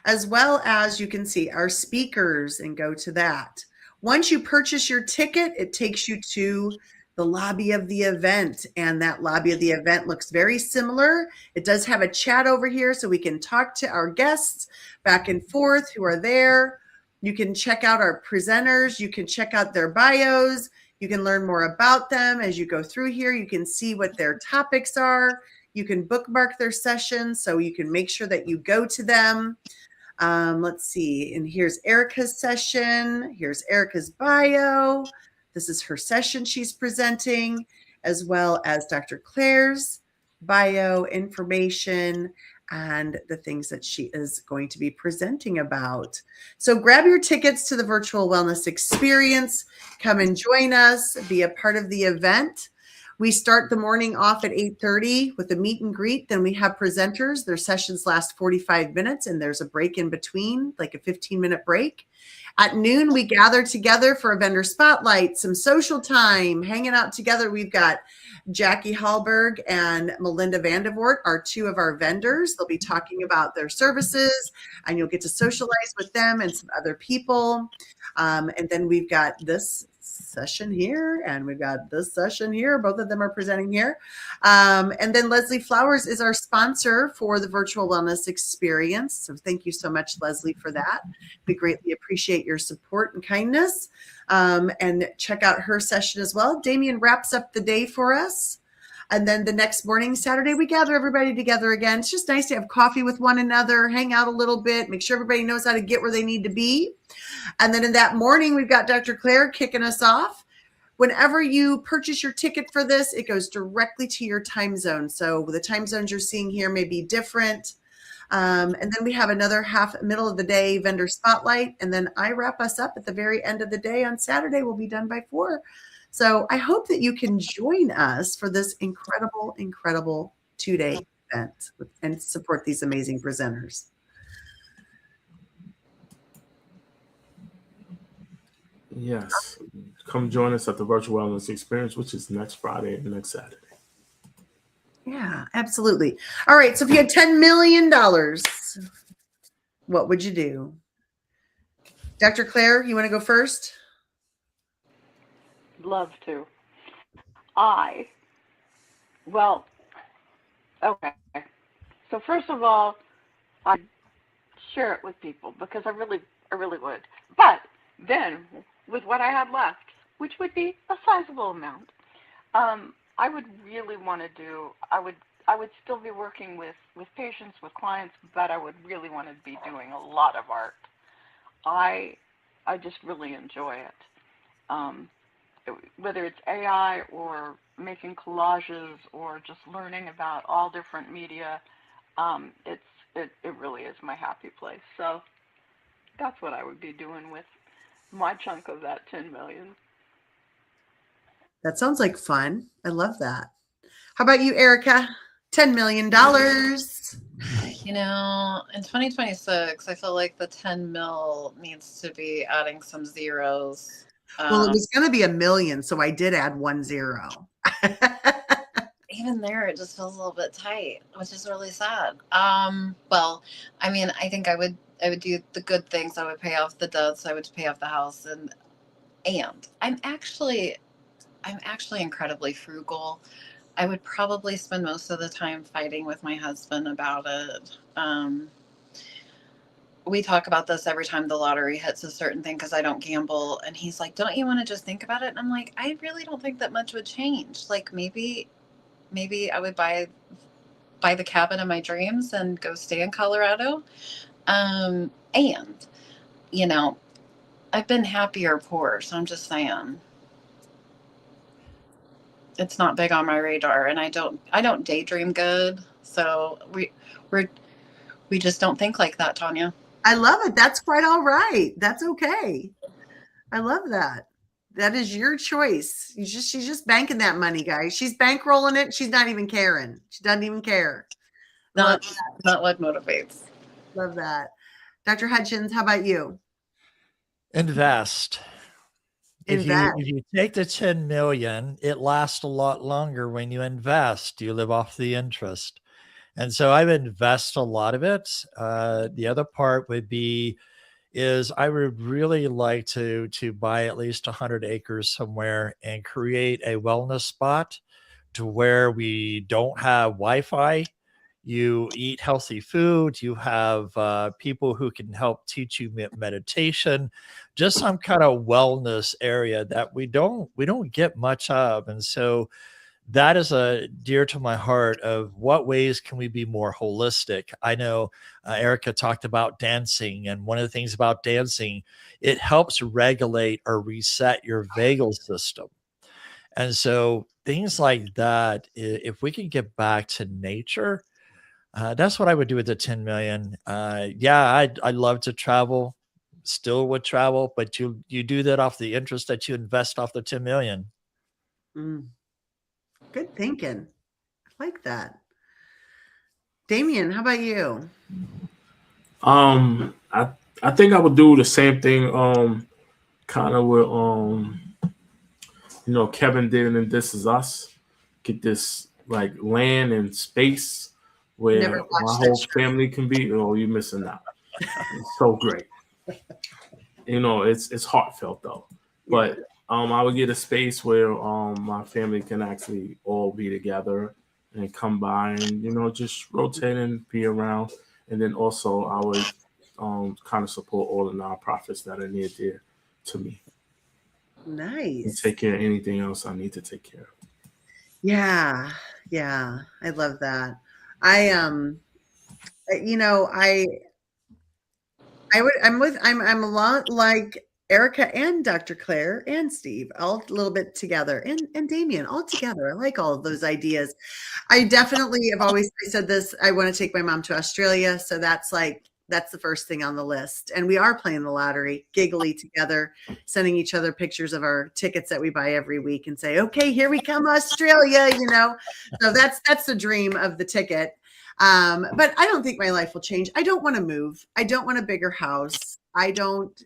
as well as you can see our speakers and go to that. Once you purchase your ticket, it takes you to the lobby of the event, and that lobby of the event looks very similar. It does have a chat over here so we can talk to our guests back and forth who are there. You can check out our presenters. You can check out their bios. You can learn more about them as you go through here. You can see what their topics are. You can bookmark their sessions so you can make sure that you go to them. Let's see. And here's Erica's session. Here's Erica's bio. This is her session she's presenting, as well as Dr. Claire's bio information and the things that she is going to be presenting about. So grab your tickets to the virtual wellness experience. Come and join us, be a part of the event. We start the morning off at 8:30 with a meet and greet. Then we have presenters. Their sessions last 45 minutes and there's a break in between, like a 15-minute break. At noon, we gather together for a vendor spotlight, some social time, hanging out together. We've got Jackie Hallberg and Melinda Vandevort are 2 of our vendors. They'll be talking about their services and you'll get to socialize with them and some other people. And then we've got this session here, and we've got this session here. Both of them are presenting here. And then Leslie Flowers is our sponsor for the virtual wellness experience. So thank you so much, Leslie, for that. We greatly appreciate your support and kindness. And check out her session as well. Damien wraps up the day for us. And then the next morning, Saturday, we gather everybody together again. It's just nice to have coffee with one another, hang out a little bit, make sure everybody knows how to get where they need to be. And then in that morning, we've got Dr. Claire kicking us off. Whenever you purchase your ticket for this, it goes directly to your time zone. So the time zones you're seeing here may be different. And then we have another middle of the day vendor spotlight. And then I wrap us up at the very end of the day on Saturday. We'll be done by 4. So I hope that you can join us for this incredible, incredible 2-day event and support these amazing presenters. Yes. Come join us at the Virtual Wellness Experience, which is next Friday and next Saturday. Yeah, absolutely. All right. So if you had $10 million, what would you do? Dr. Claire, you want to go first? Love to. Okay. So first of all, I'd share it with people because I really would. But then, with what I had left, which would be a sizable amount, I would really want to do. I would still be working with patients, with clients, but I would really want to be doing a lot of art. I just really enjoy it. Whether it's AI or making collages or just learning about all different media, it really is my happy place. So that's what I would be doing with my chunk of that 10 million. That sounds like fun. I love that. How about you, Erica? $10 million. You know, in 2026, I feel like the 10 mil needs to be adding some zeros. Well, it was going to be $1 million, so I did add 1 0. Even there, it just feels a little bit tight, which is really sad. Well, I mean, I think I would do the good things. I would pay off the debts. I would pay off the house, and I'm actually incredibly frugal. I would probably spend most of the time fighting with my husband about it. We talk about this every time the lottery hits a certain thing because I don't gamble. And he's like, don't you want to just think about it? And I'm like, I really don't think that much would change. Like maybe I would buy the cabin of my dreams and go stay in Colorado. And, you know, I've been happier poor. So I'm just saying it's not big on my radar. And I don't daydream good. So we just don't think like that, Tanya. I love it. That's quite all right. That's okay. I love that. That is your choice. She's just banking that money, guys. She's bankrolling it. She's not even caring. She doesn't even care. Not what motivates. Love that. Dr. Hutchins, how about you? Invest. If Invest. you take the 10 million, it lasts a lot longer when you invest. You live off the interest. And so I would invest a lot of it. The other part would be I would really like to buy at least 100 acres somewhere and create a wellness spot to where we don't have Wi-Fi. You eat healthy food. You have people who can help teach you meditation, just some kind of wellness area that we don't get much of. And so that is dear to my heart of what ways can we be more holistic. I know Erica talked about dancing, and one of the things about dancing, it helps regulate or reset your vagal system. And so things like that, if we can get back to nature, that's what I would do with the 10 million. Yeah, I'd love to travel, still would travel, but you do that off the interest that you invest off the 10 million. Good thinking. I like that. Damien, how about you? I think I would do the same thing, kind of with Kevin did in This Is Us. Get this like land and space where my whole family can be. Oh, you're missing out. It's so great. It's heartfelt though. But I would get a space where my family can actually all be together and come by and just rotate and be around. And then also I would kind of support all the nonprofits that are near dear to me and Nice. take care of anything else I need to take care of. Yeah. Yeah. I love that. I you know, I'm a lot like Erica and Dr. Claire and Steve, all a little bit together, and Damien all together. I like all of those ideas. I definitely have always said this. I want to take my mom to Australia, so that's the first thing on the list. And we are playing the lottery, giggly together, sending each other pictures of our tickets that we buy every week, and say, "Okay, here we come, Australia." So that's the dream of the ticket. But I don't think my life will change. I don't want to move. I don't want a bigger house. I don't,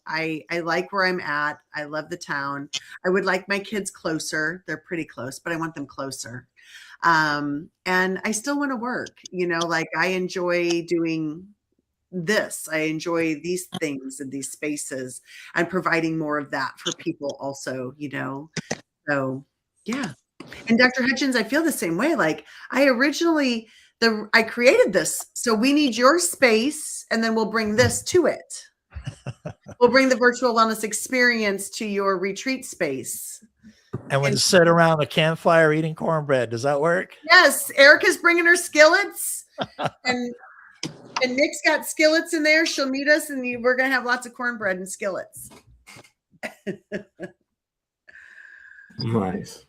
I like where I'm at. I love the town. I would like my kids closer. They're pretty close, but I want them closer. And I still want to work, like I enjoy doing this. I enjoy these things and these spaces and providing more of that for people also, So yeah. And Dr. Hutchins, I feel the same way. Like I created this, so we need your space, and then we'll bring this to it. We'll bring the virtual wellness experience to your retreat space. And when sit around a campfire eating cornbread, does that work? Yes, Erica's bringing her skillets, and Nick's got skillets in there. She'll meet us, and we're gonna have lots of cornbread and skillets. Nice.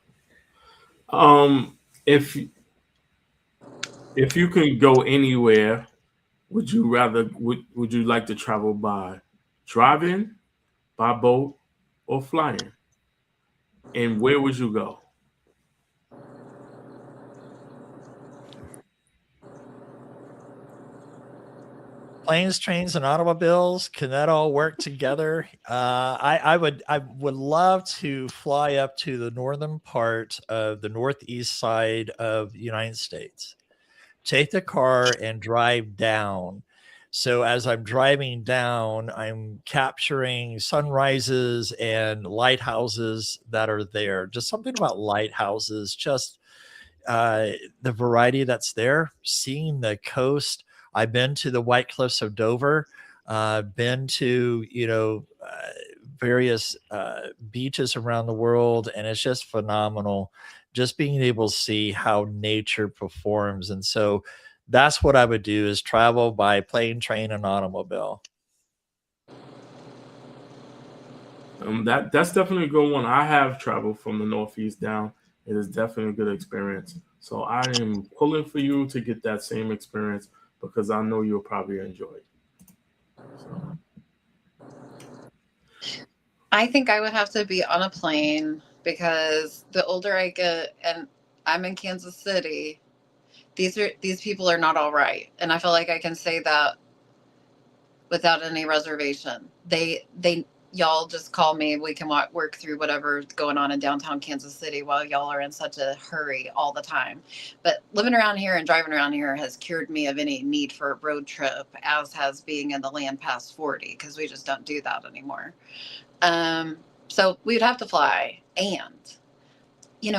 If you can go anywhere, would you like to travel by driving, by boat, or flying? And where would you go? Planes, trains, and automobiles, can that all work together? I would love to fly up to the northern part of the northeast side of the United States, take the car and drive down. So as I'm driving down, I'm capturing sunrises and lighthouses that are there. Just something about lighthouses, just the variety that's there, seeing the coast. I've been to the White Cliffs of Dover, been to, various beaches around the world, and it's just phenomenal just being able to see how nature performs. And so that's what I would do, is travel by plane, train, and automobile. That's definitely a good one. I have traveled from the Northeast down. It is definitely a good experience. So I am pulling for you to get that same experience because I know you'll probably enjoy it. So. I think I would have to be on a plane because the older I get, and I'm in Kansas City, these people are not all right, and I feel like I can say that without any reservation. Y'all just call me. We can work through whatever's going on in downtown Kansas City while y'all are in such a hurry all the time. But living around here and driving around here has cured me of any need for a road trip, as has being in the land past 40, because we just don't do that anymore. So we'd have to fly. And,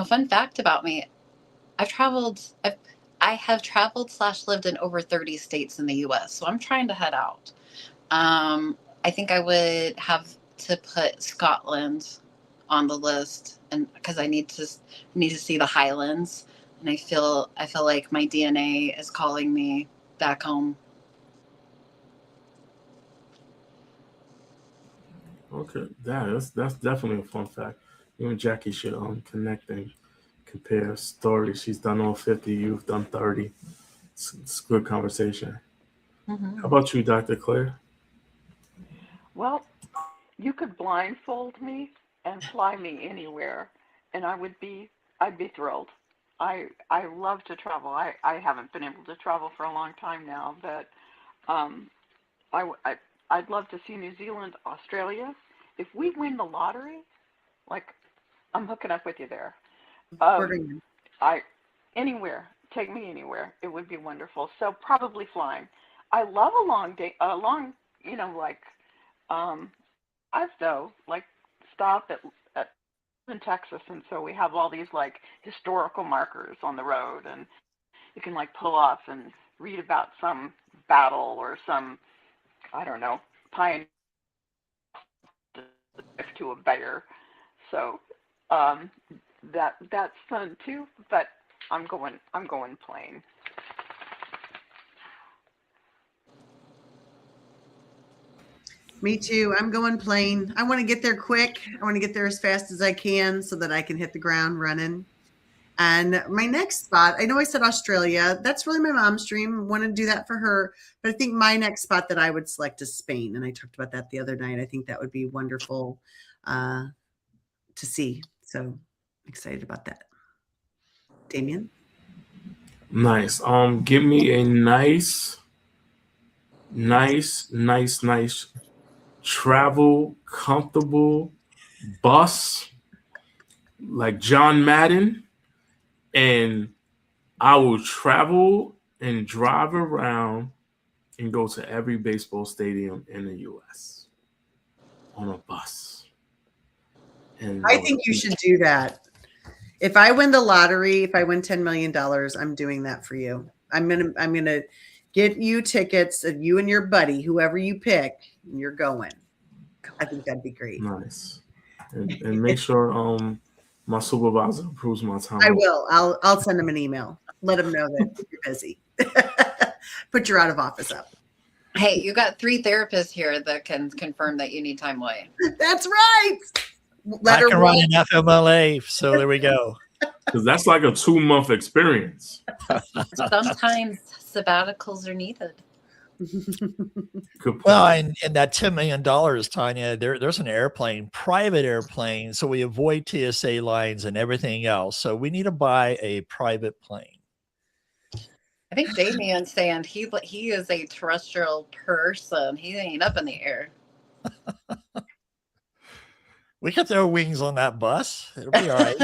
fun fact about me, I have traveled / lived in over 30 states in the US. So I'm trying to head out. I think I would have to put Scotland on the list, and because I need to see the Highlands, and I feel like my DNA is calling me back home. Okay, that's definitely a fun fact. You and Jackie should connect and compare stories. She's done all 50, you've done 30. It's a good conversation. Mm-hmm. How about you, Dr. Claire? Well, you could blindfold me and fly me anywhere, and I'd be thrilled. I love to travel. I haven't been able to travel for a long time now, but I'd love to see New Zealand, Australia. If we win the lottery, I'm hooking up with you there. Anywhere, take me anywhere. It would be wonderful. So probably flying. I love a long day, I've though, stop at in Texas, and so we have all these like historical markers on the road, and you can like pull off and read about some battle or some, I don't know, pioneer to a bear. So that's fun too. But I'm going plain. Me too. I'm going plain. I want to get there quick. I want to get there as fast as I can so that I can hit the ground running. And my next spot, I know I said Australia. That's really my mom's dream. I want to do that for her. But I think my next spot that I would select is Spain. And I talked about that the other night. I think that would be wonderful to see. So excited about that. Damien? Nice. Give me a nice travel comfortable bus like John Madden, and I will travel and drive around and go to every baseball stadium in the US on a bus. And I think you should do that. If I win the lottery, if I win $10 million, I'm doing that for you. I'm gonna get you tickets, and you and your buddy, whoever you pick, and you're going. I think that'd be great. Nice. And make sure my supervisor approves my time. I will. I'll send him an email. Let him know that you're busy. Put your out of office up. Hey, you got 3 therapists here that can confirm that you need time away. That's right. I can run an FMLA, so there we go. Because that's like a 2-month experience. Sometimes sabbaticals are needed. Well, and that $10 million, Tanya, there's an airplane, private airplane, so we avoid TSA lines and everything else. So we need to buy a private plane. I think Damien's saying he is a terrestrial person. He ain't up in the air. We could throw wings on that bus. It'll be all right.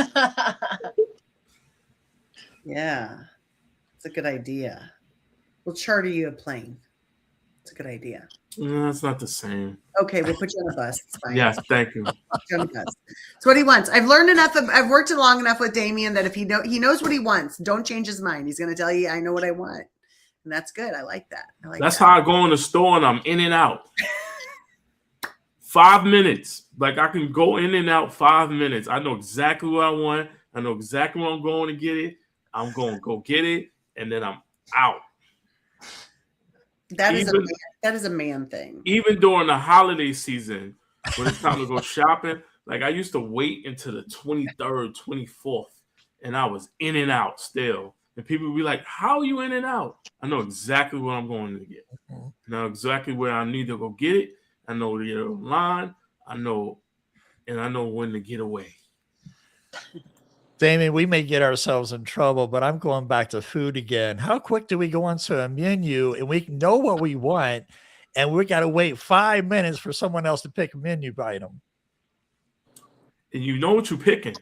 Yeah, it's a good idea. We'll charter you a plane. It's a good idea. No, it's not the same. Okay, we'll put you on a bus. It's fine. Yes, thank you. Put you on a bus. It's what he wants. I've learned enough. I've worked it long enough with Damien that if he knows what he wants, don't change his mind. He's going to tell you, I know what I want. And that's good. I like that. That's how I go in the store and I'm in and out. 5 minutes. Like I can go in and out 5 minutes. I know exactly what I want. I know exactly where I'm going to get it. I'm going to go get it, and then I'm out. That is a man thing. Even during the holiday season, when it's time to go shopping, like I used to wait until the 23rd, 24th, and I was in and out still. And people would be like, how are you in and out? I know exactly what I'm going to get. I know exactly where I need to go get it. I know to get online. I know when to get away. Damien, we may get ourselves in trouble, but I'm going back to food again. How quick do we go onto a menu and we know what we want, and we got to wait 5 minutes for someone else to pick a menu item? And you know what you're picking.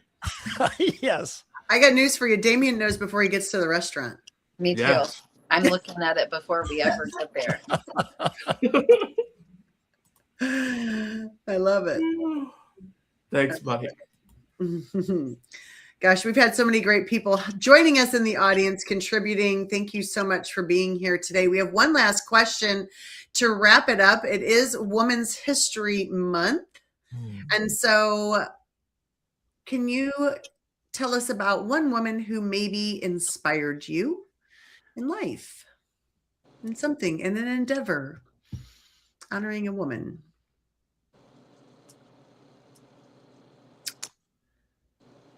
Yes. I got news for you. Damien knows before he gets to the restaurant. Me too. Yes. I'm looking at it before we ever get there. I love it. Thanks, buddy. Gosh, we've had so many great people joining us in the audience, contributing. Thank you so much for being here today. We have one last question to wrap it up. It is Women's History Month. And so can you tell us about one woman who maybe inspired you in life, in something, in an endeavor, honoring a woman?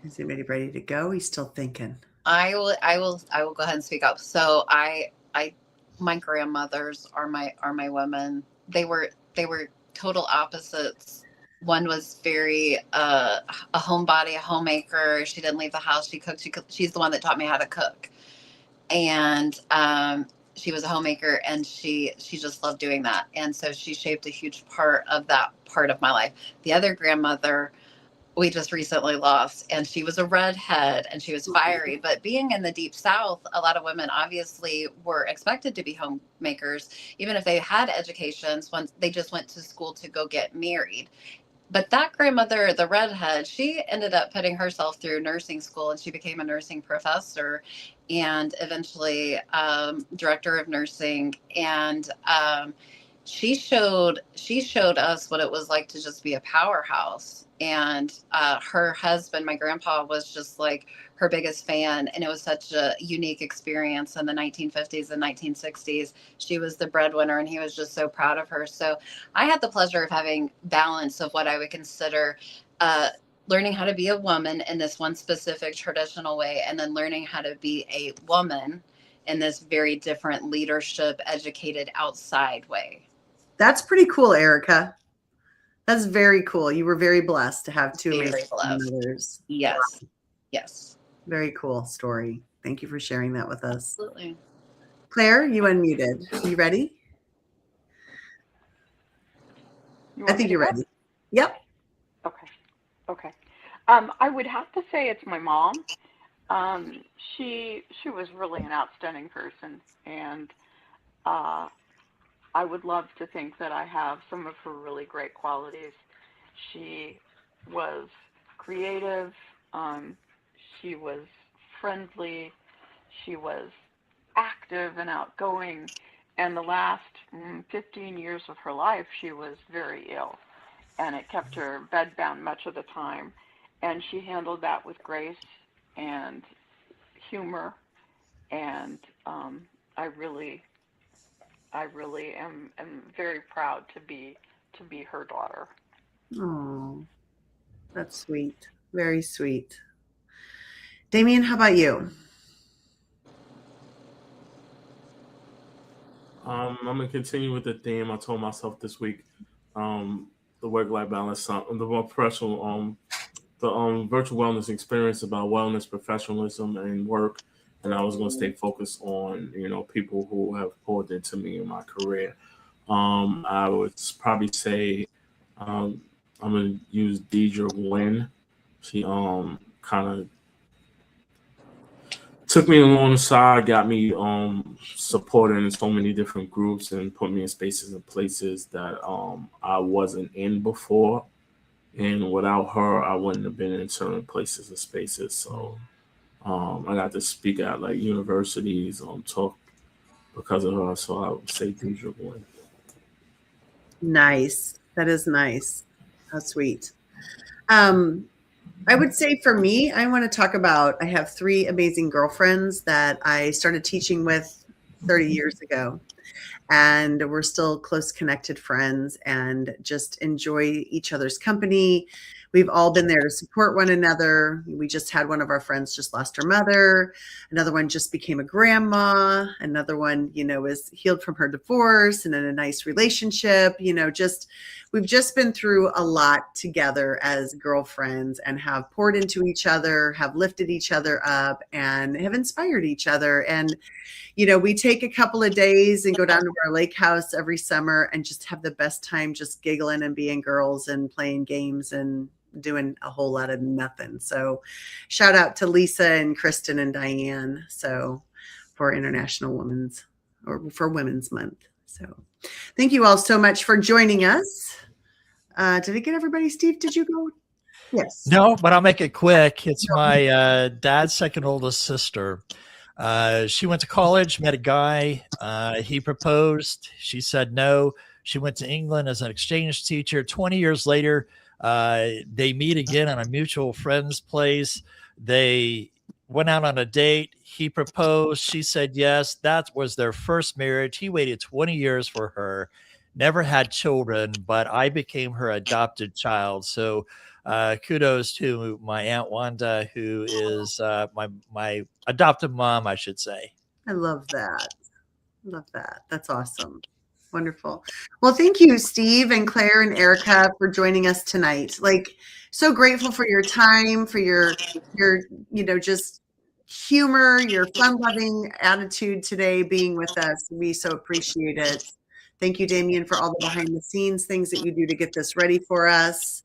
Is anybody ready to go? He's still thinking. I will go ahead and speak up. So my grandmothers are my women. They were total opposites. One was very a homebody, a homemaker. She didn't leave the house. She cooked. She's the one that taught me how to cook. And she was a homemaker, and she just loved doing that. And so she shaped a huge part of that part of my life. The other grandmother we just recently lost, and she was a redhead and she was fiery. But being in the deep South, a lot of women obviously were expected to be homemakers, even if they had educations. Once they just went to school to go get married. But that grandmother, the redhead, she ended up putting herself through nursing school, and she became a nursing professor and eventually director of nursing. And she showed us what it was like to just be a powerhouse. And her husband, my grandpa, was just like her biggest fan, and it was such a unique experience in the 1950s and 1960s. She was the breadwinner, and he was just so proud of her. So I had the pleasure of having balance of what I would consider learning how to be a woman in this one specific traditional way, and then learning how to be a woman in this very different leadership, educated outside way. That's pretty cool, Erica. That's very cool. You were very blessed to have two Very amazing blessed. mothers. Yes. Yes. Very cool story. Thank you for sharing that with us. Absolutely. Claire, you unmuted. Are you ready? You I want think me you're to go? ready. Yep. Okay. I would have to say it's my mom. She was really an outstanding person, and I would love to think that I have some of her really great qualities. She was creative. She was friendly. She was active and outgoing. And the last 15 years of her life, she was very ill, and it kept her bedbound much of the time. And she handled that with grace and humor. And I really, am very proud to be her daughter. Oh, that's sweet. Very sweet. Damien, how about you? I'm gonna continue with the theme I told myself this week. The work-life balance, the more professional, the virtual wellness experience about wellness, professionalism, and work. And I was gonna stay focused on people who have poured into me in my career. I would probably say I'm gonna use Deidre Wynn. She kind of took me alongside, got me supported in so many different groups, and put me in spaces and places that I wasn't in before. And without her, I wouldn't have been in certain places and spaces. So I got to speak at like universities, talk because of her. So I would say Deidre Wynn. Nice. That is nice. How sweet. I would say for me, I want to talk about, I have three amazing girlfriends that I started teaching with 30 years ago. And we're still close connected friends and just enjoy each other's company. We've all been there to support one another. We just had one of our friends just lost her mother. Another one just became a grandma. Another one, is healed from her divorce and in a nice relationship. We've just been through a lot together as girlfriends and have poured into each other, have lifted each other up, and have inspired each other. And we take a couple of days and go down to our lake house every summer and just have the best time just giggling and being girls and playing games and doing a whole lot of nothing. So shout out to Lisa and Kristen and Diane. So for International Women's for Women's Month. So thank you all so much for joining us. Did I get everybody? Steve, did you go? Yes. No, but I'll make it quick. It's my dad's second oldest sister. She went to college, met a guy. He proposed. She said no. She went to England as an exchange teacher. 20 years later, they meet again at a mutual friend's place. They went out on a date. He proposed. She said yes. That was their first marriage. He waited 20 years for her, never had children, but I became her adopted child. So kudos to my Aunt Wanda, who is my adopted mom, I should say. I love that. Love that. That's awesome. Wonderful. Well, thank you, Steve and Claire and Erica, for joining us tonight. So grateful for your time, for your just humor, your fun-loving attitude today, being with us. We so appreciate it. Thank you, Damien, for all the behind-the-scenes things that you do to get this ready for us.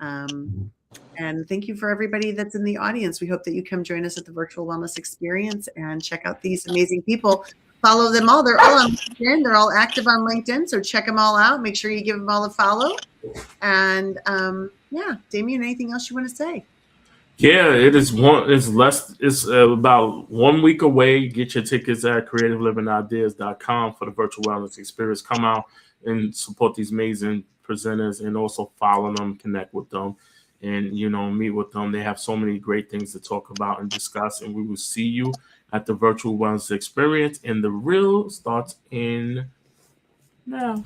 And thank you for everybody that's in the audience. We hope that you come join us at the Virtual Wellness Experience and check out these amazing people. Follow them all. They're all on LinkedIn. They're all active on LinkedIn. So check them all out. Make sure you give them all a follow. And yeah, Damien, anything else you want to say? Yeah, it is one. It's less. It's about 1 week away. Get your tickets at creativelivingideas.com for the virtual wellness experience. Come out and support these amazing presenters, and also follow them, connect with them, and meet with them. They have so many great things to talk about and discuss. And we will see you at the virtual wellness experience. And the real starts in now.